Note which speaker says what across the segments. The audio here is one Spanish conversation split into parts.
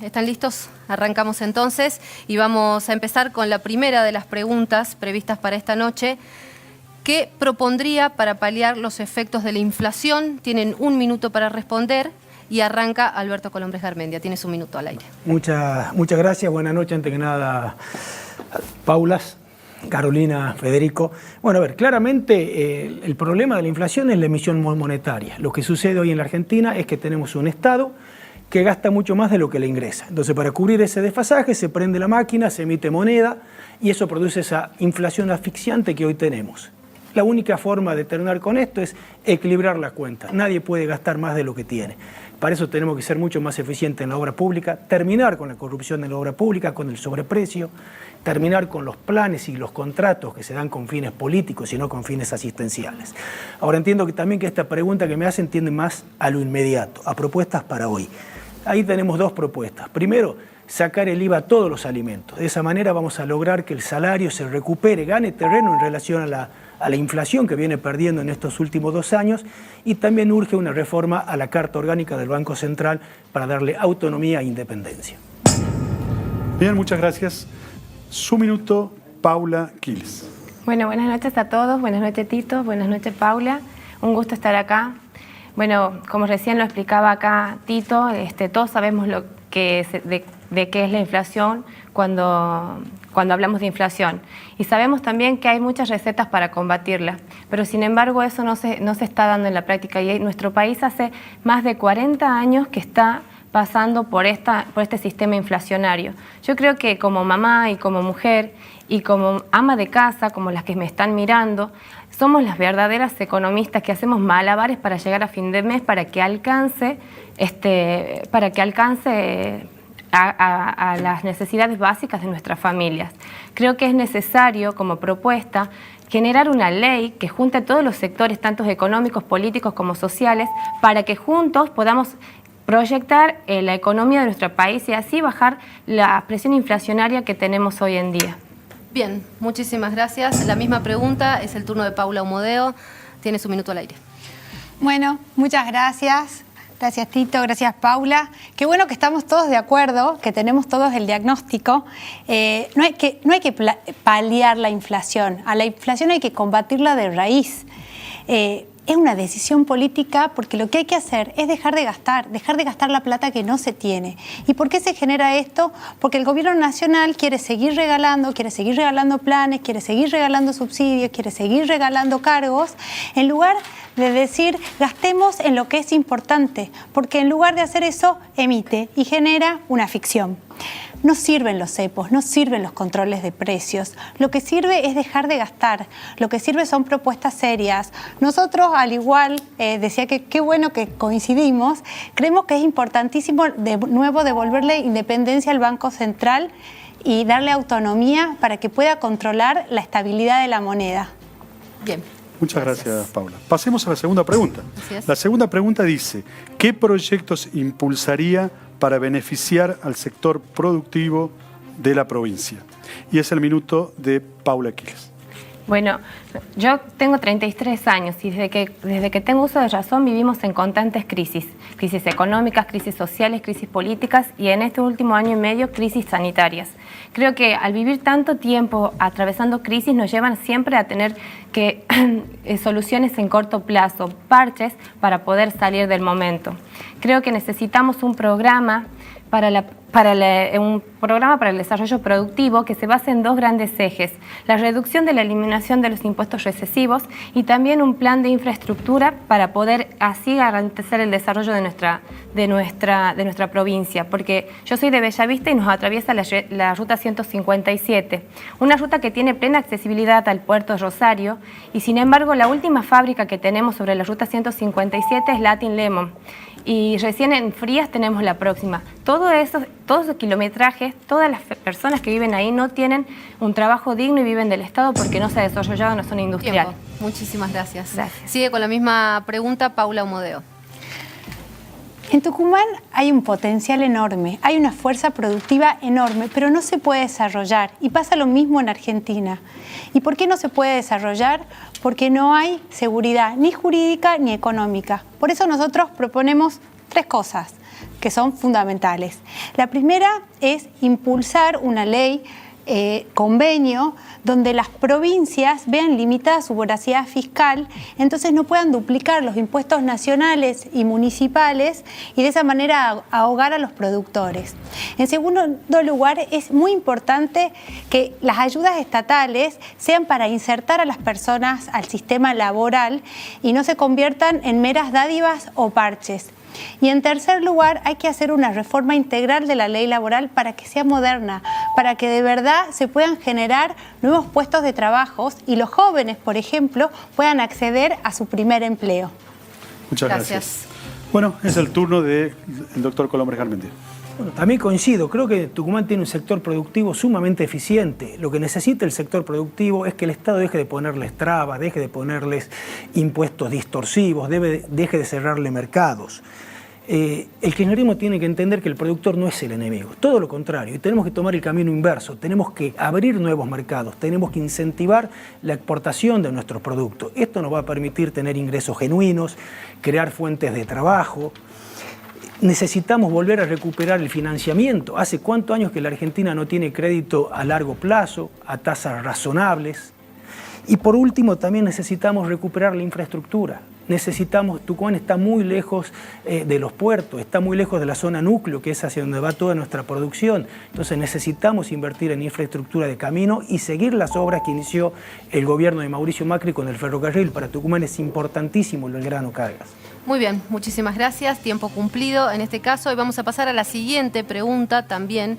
Speaker 1: ¿Están listos? Arrancamos entonces y vamos a empezar con la primera de las preguntas previstas para esta noche. ¿Qué propondría para paliar los efectos de la inflación? Tienen 1 minuto para responder y arranca Alberto Colombres Garmendia. Tienes 1 minuto al aire.
Speaker 2: Muchas gracias. Buenas noches, antes que nada, Paula, Carolina, Federico. Bueno, a ver, claramente el problema de la inflación es la emisión monetaria. Lo que sucede hoy en la Argentina es que tenemos un Estado que gasta mucho más de lo que le ingresa. Entonces, para cubrir ese desfasaje, se prende la máquina, se emite moneda y eso produce esa inflación asfixiante que hoy tenemos. La única forma de terminar con esto es equilibrar la cuenta. Nadie puede gastar más de lo que tiene. Para eso tenemos que ser mucho más eficientes en la obra pública, terminar con la corrupción en la obra pública, con el sobreprecio, terminar con los planes y los contratos que se dan con fines políticos y no con fines asistenciales. Ahora entiendo que también que esta pregunta que me hacen tiende más a lo inmediato, a propuestas para hoy. Ahí tenemos 2 propuestas. Primero, sacar el IVA a todos los alimentos. De esa manera vamos a lograr que el salario se recupere, gane terreno en relación a la inflación que viene perdiendo en estos últimos 2 años, y también urge una reforma a la Carta Orgánica del Banco Central para darle autonomía e independencia.
Speaker 3: Bien, muchas gracias. Su minuto, Paula Quiles.
Speaker 4: Bueno, buenas noches a todos. Buenas noches, Tito. Buenas noches, Paula. Un gusto estar acá. Bueno, como recién lo explicaba acá Tito, todos sabemos lo que de qué es la inflación cuando hablamos de inflación. Y sabemos también que hay muchas recetas para combatirla, pero sin embargo eso no se está dando en la práctica. Y nuestro país hace más de 40 años que está pasando por este sistema inflacionario. Yo creo que como mamá y como mujer y como ama de casa, como las que me están mirando, somos las verdaderas economistas que hacemos malabares para llegar a fin de mes para que alcance a las necesidades básicas de nuestras familias. Creo que es necesario, como propuesta, generar una ley que junte a todos los sectores, tanto económicos, políticos como sociales, para que juntos podamos proyectar la economía de nuestro país y así bajar la presión inflacionaria que tenemos hoy en día.
Speaker 1: Bien, muchísimas gracias. La misma pregunta, es el turno de Paula Umodeo. Tienes 1 minuto al aire.
Speaker 5: Bueno, muchas gracias. Gracias, Tito. Gracias, Paula. Qué bueno que estamos todos de acuerdo, que tenemos todos el diagnóstico. No hay que paliar la inflación. A la inflación hay que combatirla de raíz. Es una decisión política porque lo que hay que hacer es dejar de gastar la plata que no se tiene. ¿Y por qué se genera esto? Porque el gobierno nacional quiere seguir regalando planes, quiere seguir regalando subsidios, quiere seguir regalando cargos, en lugar de decir gastemos en lo que es importante, porque en lugar de hacer eso emite y genera una ficción. No sirven los cepos, no sirven los controles de precios. Lo que sirve es dejar de gastar. Lo que sirve son propuestas serias. Nosotros, al igual, decía que qué bueno que coincidimos, creemos que es importantísimo de nuevo devolverle independencia al Banco Central y darle autonomía para que pueda controlar la estabilidad de la moneda.
Speaker 1: Bien.
Speaker 3: Muchas gracias, Paula. Pasemos a la segunda pregunta. La segunda pregunta dice, ¿qué proyectos impulsaría para beneficiar al sector productivo de la provincia? Y es el minuto de Paula Quiles.
Speaker 4: Bueno, yo tengo 33 años y desde que tengo uso de razón vivimos en constantes crisis económicas, crisis sociales, crisis políticas y en este último año y medio crisis sanitarias. Creo que al vivir tanto tiempo atravesando crisis nos llevan siempre a tener que soluciones en corto plazo, parches para poder salir del momento. Creo que necesitamos un programa para el desarrollo productivo que se base en 2 grandes ejes: la reducción de la eliminación de los impuestos recesivos y también un plan de infraestructura para poder así garantizar el desarrollo de nuestra provincia, porque yo soy de Bellavista y nos atraviesa la ruta 157, una ruta que tiene plena accesibilidad al puerto de Rosario y sin embargo la última fábrica que tenemos sobre la ruta 157 es Latin Lemon. Y recién en Frías tenemos la próxima. Todos esos kilometrajes, todas las personas que viven ahí no tienen un trabajo digno y viven del Estado porque no se ha desarrollado una zona industrial.
Speaker 1: Tiempo. Muchísimas gracias.
Speaker 4: Gracias.
Speaker 1: Sigue con la misma pregunta Paula Umodeo.
Speaker 5: En Tucumán hay un potencial enorme, hay una fuerza productiva enorme, pero no se puede desarrollar. Y pasa lo mismo en Argentina. ¿Y por qué no se puede desarrollar? Porque no hay seguridad ni jurídica ni económica. Por eso nosotros proponemos 3 cosas. Que que son fundamentales. La primera es impulsar una ley convenio donde las provincias vean limitada su voracidad fiscal, entonces no puedan duplicar los impuestos nacionales y municipales y de esa manera ahogar a los productores. En segundo lugar, es muy importante que las ayudas estatales sean para insertar a las personas al sistema laboral y no se conviertan en meras dádivas o parches. Y en tercer lugar, hay que hacer una reforma integral de la ley laboral para que sea moderna, para que de verdad se puedan generar nuevos puestos de trabajo y los jóvenes, por ejemplo, puedan acceder a su primer empleo.
Speaker 3: Muchas gracias. Bueno, es el turno del doctor Colombres Garmendia.
Speaker 2: Bueno, también coincido, creo que Tucumán tiene un sector productivo sumamente eficiente. Lo que necesita el sector productivo es que el Estado deje de ponerles trabas, deje de ponerles impuestos distorsivos, deje de cerrarle mercados. El kirchnerismo tiene que entender que el productor no es el enemigo, todo lo contrario, y tenemos que tomar el camino inverso, tenemos que abrir nuevos mercados, tenemos que incentivar la exportación de nuestros productos. Esto nos va a permitir tener ingresos genuinos, crear fuentes de trabajo. Necesitamos volver a recuperar el financiamiento. ¿Hace cuántos años que la Argentina no tiene crédito a largo plazo, a tasas razonables? Y por último, también necesitamos recuperar la infraestructura. Tucumán está muy lejos de los puertos, está muy lejos de la zona núcleo, que es hacia donde va toda nuestra producción. Entonces necesitamos invertir en infraestructura de camino y seguir las obras que inició el gobierno de Mauricio Macri con el ferrocarril. Para Tucumán es importantísimo el Belgrano Cargas.
Speaker 1: Muy bien, muchísimas gracias. Tiempo cumplido en este caso. Y vamos a pasar a la siguiente pregunta también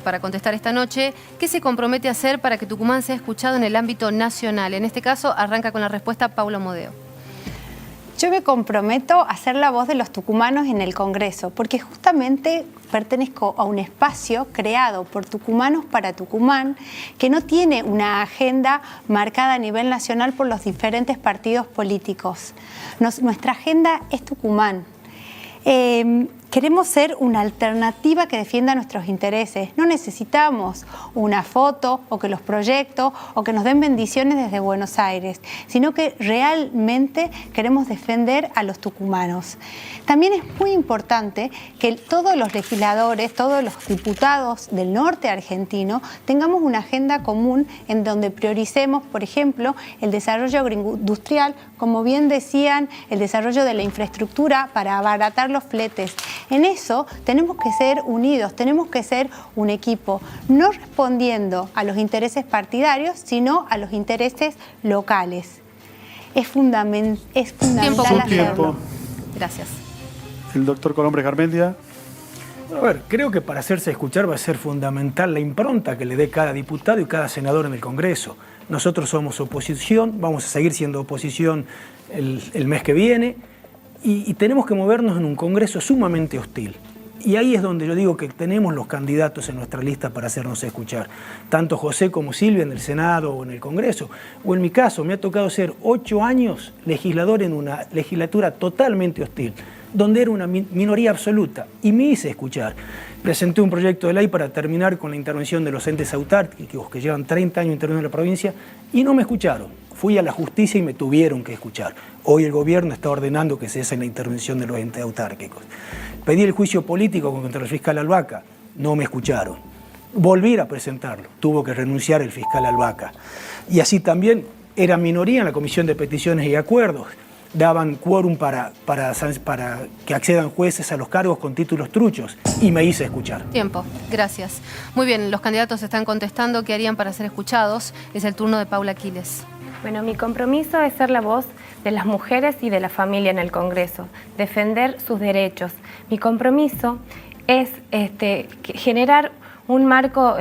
Speaker 1: para contestar esta noche. ¿Qué se compromete a hacer para que Tucumán sea escuchado en el ámbito nacional? En este caso, arranca con la respuesta Paula Modeo.
Speaker 5: Yo me comprometo a ser la voz de los tucumanos en el Congreso, porque justamente pertenezco a un espacio creado por tucumanos para Tucumán, que no tiene una agenda marcada a nivel nacional por los diferentes partidos políticos. Nuestra agenda es Tucumán. Queremos ser una alternativa que defienda nuestros intereses. No necesitamos una foto o que los proyectos o que nos den bendiciones desde Buenos Aires, sino que realmente queremos defender a los tucumanos. También es muy importante que todos los legisladores, todos los diputados del norte argentino tengamos una agenda común en donde prioricemos, por ejemplo, el desarrollo agroindustrial, como bien decían, el desarrollo de la infraestructura para abaratar los fletes. En eso tenemos que ser unidos, tenemos que ser un equipo, no respondiendo a los intereses partidarios, sino a los intereses locales. Es fundamental
Speaker 3: hacerlo.
Speaker 1: Gracias.
Speaker 3: El doctor Colombres Garmendia.
Speaker 2: A ver, creo que para hacerse escuchar va a ser fundamental la impronta que le dé cada diputado y cada senador en el Congreso. Nosotros somos oposición, vamos a seguir siendo oposición el mes que viene. Y tenemos que movernos en un Congreso sumamente hostil. Y ahí es donde yo digo que tenemos los candidatos en nuestra lista para hacernos escuchar. Tanto José como Silvia en el Senado o en el Congreso. O en mi caso, me ha tocado ser 8 años legislador en una legislatura totalmente hostil, donde era una minoría absoluta. Y me hice escuchar. Presenté un proyecto de ley para terminar con la intervención de los entes autárquicos que llevan 30 años interviniendo en la provincia y no me escucharon. Fui a la justicia y me tuvieron que escuchar. Hoy el gobierno está ordenando que cese la intervención de los entes autárquicos. Pedí el juicio político contra el fiscal Albaca, no me escucharon. Volví a presentarlo, tuvo que renunciar el fiscal Albaca. Y así también era minoría en la Comisión de Peticiones y Acuerdos. Daban quórum para que accedan jueces a los cargos con títulos truchos y me hice escuchar.
Speaker 1: Tiempo, gracias. Muy bien, los candidatos están contestando qué harían para ser escuchados. Es el turno de Paula Quiles.
Speaker 4: Bueno, mi compromiso es ser la voz de las mujeres y de la familia en el Congreso, defender sus derechos. Mi compromiso es generar un marco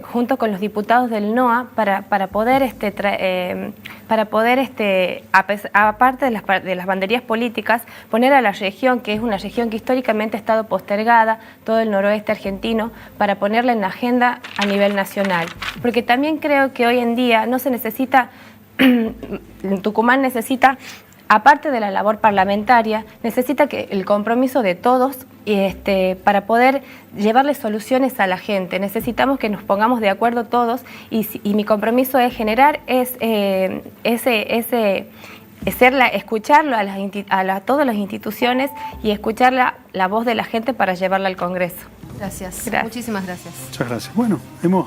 Speaker 4: junto con los diputados del NOA para poder aparte de las banderías políticas, poner a la región, que es una región que históricamente ha estado postergada, todo el noroeste argentino, para ponerla en la agenda a nivel nacional. Porque también creo que hoy en día no se necesita, Tucumán necesita, aparte de la labor parlamentaria, necesita que el compromiso de todos para poder llevarle soluciones a la gente. Necesitamos que nos pongamos de acuerdo todos y mi compromiso es generar escucharlo a todas las instituciones y escuchar la voz de la gente para llevarla al Congreso.
Speaker 1: Gracias.
Speaker 4: Gracias.
Speaker 1: Muchísimas gracias.
Speaker 3: Muchas gracias. Bueno, hemos